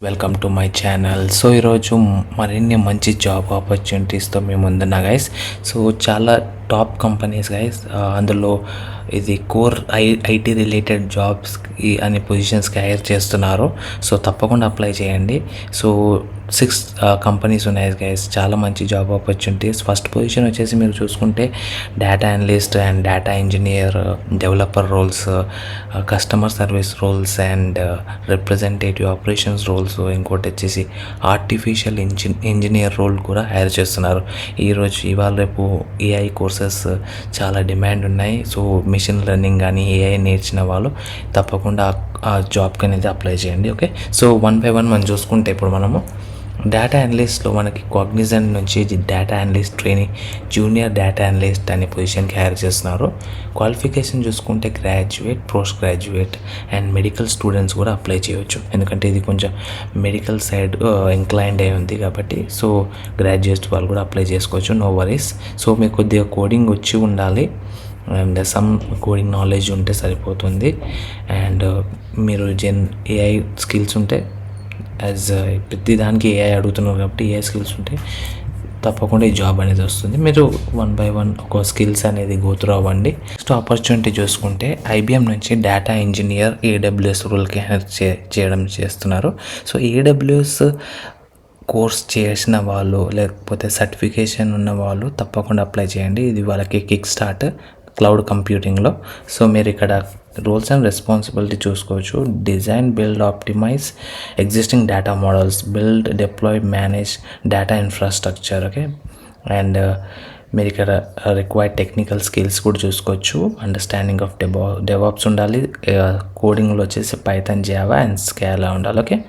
Welcome to my channel. So ఈరోజు మరిన్ని మంచి జాబ్ ఆపర్చునిటీస్తో మేము ముందున్నా గైస్. సో చాలా టాప్ కంపెనీస్ గైస్, అందులో ఇది కోర్ ఐటీ రిలేటెడ్ జాబ్స్ అనే పొజిషన్స్కి హైర్ చేస్తున్నారు. సో తప్పకుండా అప్లై చేయండి. సో 6 కంపెనీస్ ఉన్నాయి గైస్, చాలా మంచి జాబ్ ఆపర్చునిటీస్. ఫస్ట్ పొజిషన్ వచ్చేసి మీరు చూసుకుంటే data analyst and data engineer, developer roles, customer service roles and representative operations roles. ఇంకోటి వచ్చేసి ఆర్టిఫిషియల్ ఇంజనీర్ రోల్ కూడా హైర్ చేస్తున్నారు. ఇవాళ రేపు ఏఐ కోర్సెస్ చాలా డిమాండ్ ఉన్నాయి. సో మిషన్ లెర్నింగ్ కానీ ఏఐ నేర్చిన వాళ్ళు తప్పకుండా ఆ జాబ్కి అనేది అప్లై చేయండి. ఓకే, సో 1 by 1 మనం చూసుకుంటే ఇప్పుడు మనము డేటా అనలిస్ట్లో మనకి కాగ్నిజెంట్ నుంచి data analyst training, junior data analyst అనే పొజిషన్కి హైర్ చేస్తున్నారు. క్వాలిఫికేషన్ చూసుకుంటే graduate, post graduate and medical students కూడా అప్లై చేయవచ్చు. ఎందుకంటే ఇది కొంచెం మెడికల్ సైడ్ ఇంక్లైన్డ్ అయి ఉంది కాబట్టి సో గ్రాడ్యుయేట్స్ వాళ్ళు కూడా అప్లై చేసుకోవచ్చు, నో వరీస్. సో మీకు కొద్దిగా కోడింగ్ వచ్చి ఉండాలి అండ్ సమ్ కోడింగ్ నాలెడ్జ్ ఉంటే సరిపోతుంది. అండ్ మీరు ఏఐ స్కిల్స్ ఉంటే, యాజ్ ప్రతి దానికి ఏఐ అడుగుతున్నారు కాబట్టి ఏఐ స్కిల్స్ ఉంటే తప్పకుండా ఈ జాబ్ అనేది వస్తుంది. మీరు 1 by 1 ఒక స్కిల్స్ అనేది గోత్రూ అవ్వండి. నెక్స్ట్ ఆపర్చునిటీ చూసుకుంటే ఐబిఎం నుంచి డేటా ఇంజనీర్ ఏడబ్ల్యూఎస్ రోల్కి చేస్తున్నారు. సో ఏడబ్ల్యూఎస్ కోర్స్ చేసిన వాళ్ళు లేకపోతే సర్టిఫికేషన్ ఉన్న వాళ్ళు తప్పకుండా అప్లై చేయండి. ఇది వాళ్ళకి కిక్ స్టార్ట్ క్లౌడ్ కంప్యూటింగ్లో. సో మీరు ఇక్కడ రోల్స్ అండ్ రెస్పాన్సిబిలిటీ చూసుకోవచ్చు. Design, build, optimise existing data models, build, deploy, manage data infrastructure. Okay, and మీరు ఇక్కడ రిక్వైర్డ్ టెక్నికల్ స్కిల్స్ కూడా చూసుకోవచ్చు. అండర్స్టాండింగ్ ఆఫ్ డెవాప్స్ ఉండాలి. కోడింగ్లో వచ్చేసి పైథాన్, జావా అండ్ స్కాలా ఉండాలి. ఓకే,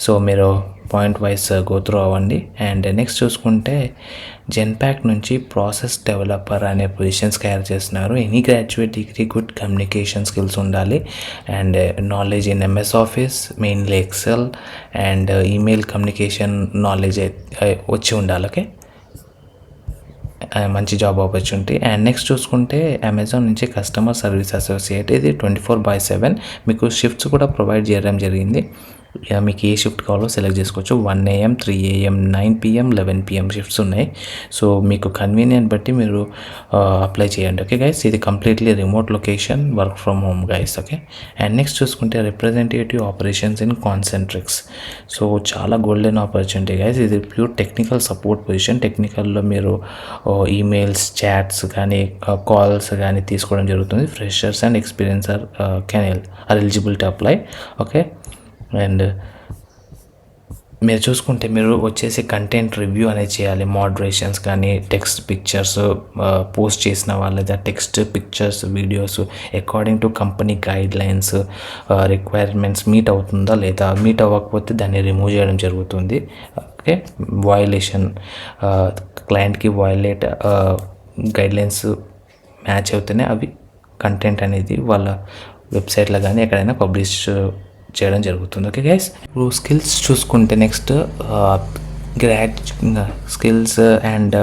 సో మీరు పాయింట్ వైజ్ గోత్రూ అవ్వండి. అండ్ నెక్స్ట్ చూసుకుంటే జెన్పాక్ నుంచి ప్రాసెస్ డెవలపర్ అనే పొజిషన్స్కి హైర్ చేస్తున్నారు. Any graduate degree, good communication skills ఉండాలి and knowledge in MS Office, mainly Excel and email communication knowledge వచ్చి ఉండాలి. ఓకే, మంచి జాబ్ ఆపర్చునిటీ. అండ్ నెక్స్ట్ చూసుకుంటే అమెజాన్ నుంచి కస్టమర్ సర్వీస్ అసోసియేట్, ఇది 24/7 మీకు షిఫ్ట్స్ కూడా ప్రొవైడ్ చేయడం జరిగింది. మీకు ఏ షిఫ్ట్ కావాలో సెలెక్ట్ చేసుకోవచ్చు. 1 AM, 3 AM, 9 PM, 11 PM shifts ఉన్నాయి. సో మీకు కన్వీనియంట్ బట్టి మీరు అప్లై చేయండి. ఓకే గైస్, ఇది completely remote location, work from home guys. Okay, and next చూసుకుంటే representative operations in Concentrix. So చాలా గోల్డెన్ ఆపర్చునిటీ గైస్. ఇది ప్యూర్ టెక్నికల్ సపోర్ట్ పొజిషన్. టెక్నికల్లో మీరు ఈమెయిల్స్, చాట్స్ కానీ కాల్స్ కానీ తీసుకోవడం జరుగుతుంది. Freshers and experience are eligible to apply. Okay, and మీరు చూసుకుంటే మీరు వచ్చేసి కంటెంట్ రివ్యూ అనేది చేయాలి. మోడరేషన్స్ కానీ టెక్స్ట్, పిక్చర్స్ పోస్ట్ చేసిన వాళ్ళ text, pictures, videos according to company guidelines, requirements meet అవుతుందా లేదా, మీట్ అవ్వకపోతే దాన్ని రిమూవ్ చేయడం జరుగుతుంది. ఓకే, వయలేషన్, క్లయింట్కి వయలేట్ గైడ్లైన్స్ మ్యాచ్ అవుతూనే అవి కంటెంట్ అనేది వాళ్ళ వెబ్సైట్లో కానీ ఎక్కడైనా పబ్లిష్ చేయడం జరుగుతుంది. ఓకే గైస్, ఇప్పుడు స్కిల్స్ చూసుకుంటే next skills and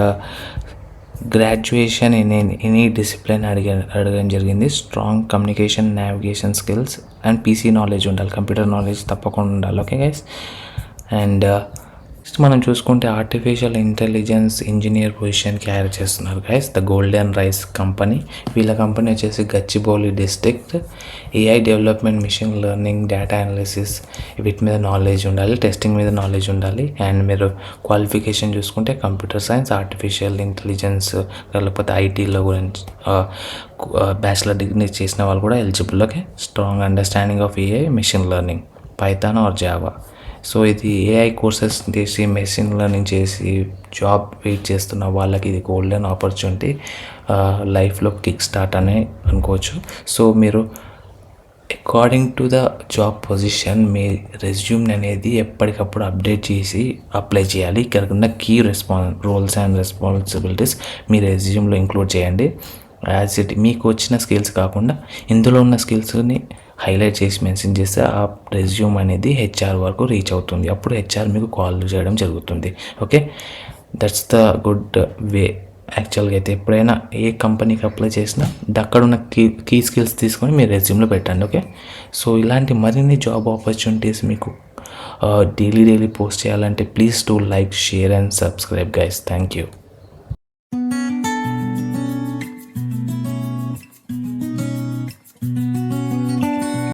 graduation in any discipline అడగడం జరిగింది. Strong communication, navigation skills and PC knowledge ఉండాలి, కంప్యూటర్ నాలెడ్జ్ తప్పకుండా ఉండాలి. ఓకే గైస్, అండ్ నెక్స్ట్ మనం చూసుకుంటే ఆర్టిఫిషియల్ ఇంటెలిజెన్స్ ఇంజనీర్ పొజిషన్కి హైర్ చేస్తున్నారు guys. The golden rice company, వీళ్ళ కంపెనీ వచ్చేసి Gachibowli district. AI development, machine learning, data analysis వీటి మీద నాలెడ్జ్ ఉండాలి, టెస్టింగ్ మీద నాలెడ్జ్ ఉండాలి. అండ్ మీరు క్వాలిఫికేషన్ చూసుకుంటే కంప్యూటర్ సైన్స్, ఆర్టిఫిషియల్ ఇంటెలిజెన్స్ లేకపోతే ఐటీలో గురించి బ్యాచిలర్ డిగ్రీ చేసిన వాళ్ళు కూడా eligible. Okay, strong understanding of AI, machine learning, Python or Java. So ఇది ఏఐ కోర్సెస్ చేసి మెషిన్ లెర్నింగ్ చేసి జాబ్ వెయిట్ చేస్తున్న వాళ్ళకి ఇది గోల్డెన్ ఆపర్చునిటీ, లైఫ్లో కిక్ స్టార్ట్ అనే అనుకోవచ్చు. సో మీరు according to the job position మీ రెజ్యూమ్ అనేది ఎప్పటికప్పుడు అప్డేట్ చేసి అప్లై చేయాలి. ఇక్కడ ఉన్న కీ రోల్స్ అండ్ రెస్పాన్సిబిలిటీస్ మీ రెజ్యూమ్లో ఇంక్లూడ్ చేయండి. యాజ్ ఇట్ మీకు వచ్చిన స్కిల్స్ కాకుండా ఇందులో ఉన్న స్కిల్స్ని హైలైట్ చేసి మెన్షన్ చేస్తే ఆ రెజ్యూమ్ అనేది హెచ్ఆర్ వరకు రీచ్ అవుతుంది. అప్పుడు హెచ్ఆర్ మీకు కాల్ చేయడం జరుగుతుంది. Okay, that's the good way. యాక్చువల్గా అయితే ఎప్పుడైనా ఏ కంపెనీకి అప్లై చేసినా అక్కడ ఉన్న కీ స్కిల్స్ తీసుకొని మీ రెజ్యూమ్లో పెట్టండి. ఓకే, సో ఇలాంటి మరిన్ని జాబ్ ఆపర్చునిటీస్ మీకు డైలీ పోస్ట్ చేయాలంటే please to like, share and subscribe guys. Thank you.